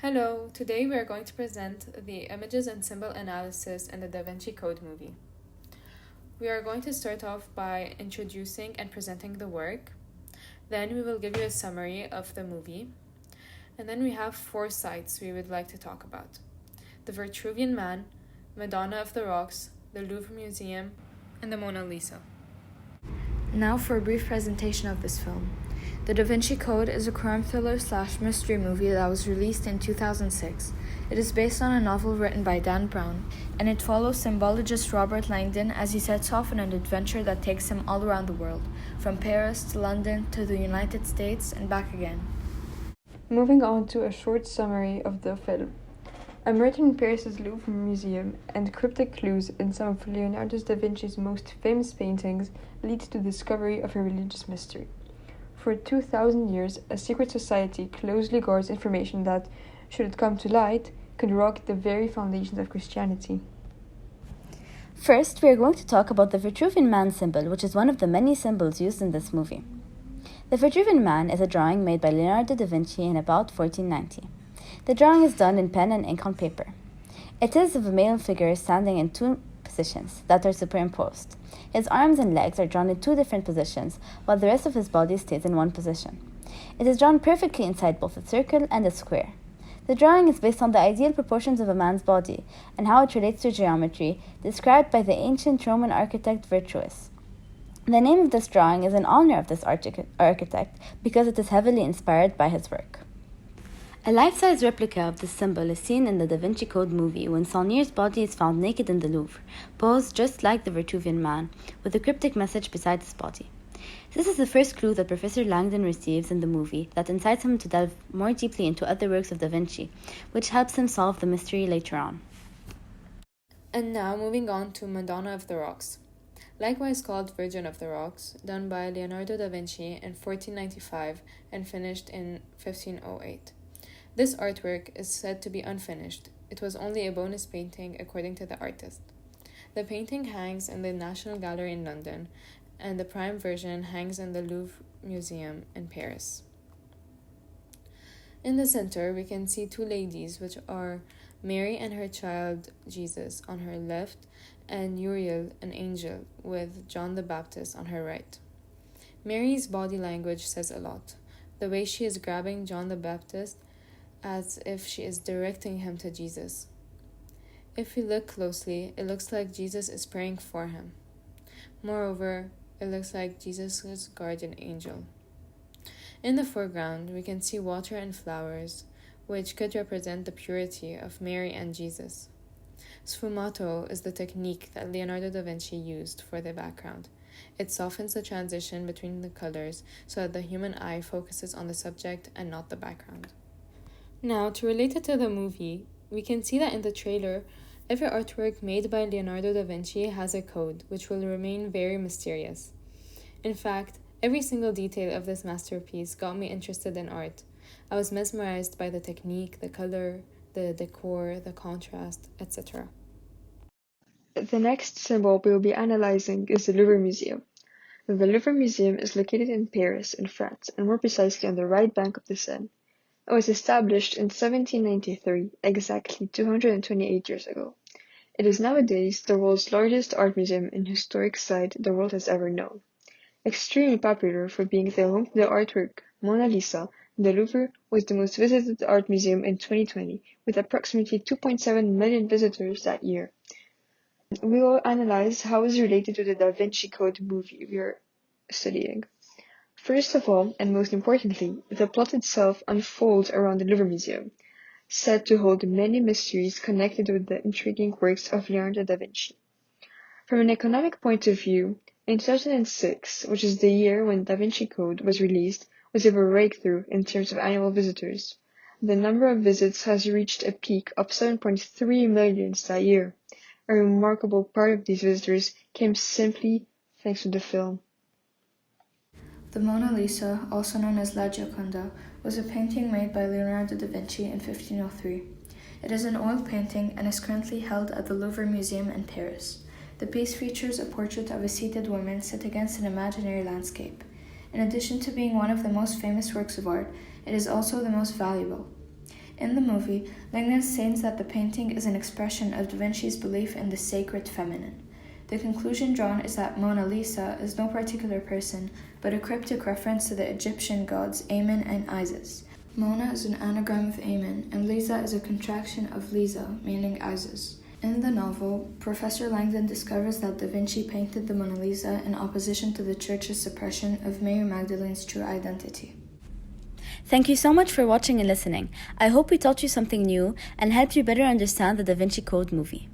Hello, today we are going to present the images and symbol analysis in the Da Vinci Code movie. We are going to start off by introducing and presenting the work. Then we will give you a summary of the movie. And then we have 4 sites we would like to talk about: the Vitruvian Man, Madonna of the Rocks, the Louvre Museum, and the Mona Lisa. Now for a brief presentation of this film. The Da Vinci Code is a crime thriller/mystery movie that was released in 2006. It is based on a novel written by Dan Brown, and it follows symbologist Robert Langdon as he sets off on an adventure that takes him all around the world, from Paris to London to the United States and back again. Moving on to a short summary of the film. A murder in Paris's Louvre Museum and cryptic clues in some of Leonardo da Vinci's most famous paintings lead to the discovery of a religious mystery. For 2,000 years, a secret society closely guards information that, should it come to light, could rock the very foundations of Christianity. First, we are going to talk about the Vitruvian Man symbol, which is one of the many symbols used in this movie. The Vitruvian Man is a drawing made by Leonardo da Vinci in about 1490. The drawing is done in pen and ink on paper. It is of a male figure standing in 2 positions that are superimposed. His arms and legs are drawn in 2 different positions, while the rest of his body stays in 1 position. It is drawn perfectly inside both a circle and a square. The drawing is based on the ideal proportions of a man's body and how it relates to geometry, described by the ancient Roman architect Vitruvius. The name of this drawing is in honor of this architect because it is heavily inspired by his work. A life-size replica of this symbol is seen in the Da Vinci Code movie when Solnier's body is found naked in the Louvre, posed just like the Vitruvian Man, with a cryptic message beside his body. This is the first clue that Professor Langdon receives in the movie that incites him to delve more deeply into other works of Da Vinci, which helps him solve the mystery later on. And now moving on to Madonna of the Rocks, likewise called Virgin of the Rocks, done by Leonardo da Vinci in 1495 and finished in 1508. This artwork is said to be unfinished. It was only a bonus painting according to the artist. The painting hangs in the National Gallery in London, and the prime version hangs in the Louvre Museum in Paris. In the center, we can see 2 ladies, which are Mary and her child Jesus on her left, and Uriel, an angel, with John the Baptist on her right. Mary's body language says a lot. The way she is grabbing John the Baptist as if she is directing him to Jesus. If we look closely, it looks like Jesus is praying for him. Moreover, it looks like Jesus' guardian angel. In the foreground, we can see water and flowers, which could represent the purity of Mary and Jesus. Sfumato is the technique that Leonardo da Vinci used for the background. It softens the transition between the colors so that the human eye focuses on the subject and not the background. Now, to relate it to the movie, we can see that in the trailer, every artwork made by Leonardo da Vinci has a code, which will remain very mysterious. In fact, every single detail of this masterpiece got me interested in art. I was mesmerized by the technique, the color, the decor, the contrast, etc. The next symbol we will be analyzing is the Louvre Museum. The Louvre Museum is located in Paris, in France, and more precisely on the right bank of the Seine. It was established in 1793, exactly 228 years ago. It is nowadays the world's largest art museum and historic site the world has ever known. Extremely popular for being the home to the artwork Mona Lisa, the Louvre was the most visited art museum in 2020, with approximately 2.7 million visitors that year. We will analyze how it is related to the Da Vinci Code movie we are studying. First of all, and most importantly, the plot itself unfolds around the Louvre Museum, said to hold many mysteries connected with the intriguing works of Leonardo da Vinci. From an economic point of view, in 2006, which is the year when Da Vinci Code was released, was a breakthrough in terms of annual visitors. The number of visits has reached a peak of 7.3 million that year. A remarkable part of these visitors came simply thanks to the film. The Mona Lisa, also known as La Gioconda, was a painting made by Leonardo da Vinci in 1503. It is an oil painting and is currently held at the Louvre Museum in Paris. The piece features a portrait of a seated woman set against an imaginary landscape. In addition to being one of the most famous works of art, it is also the most valuable. In the movie, Langdon states that the painting is an expression of Da Vinci's belief in the sacred feminine. The conclusion drawn is that Mona Lisa is no particular person, but a cryptic reference to the Egyptian gods Amen and Isis. Mona is an anagram of Amen, and Lisa is a contraction of Lisa, meaning Isis. In the novel, Professor Langdon discovers that Da Vinci painted the Mona Lisa in opposition to the Church's suppression of Mary Magdalene's true identity. Thank you so much for watching and listening. I hope we taught you something new and helped you better understand the Da Vinci Code movie.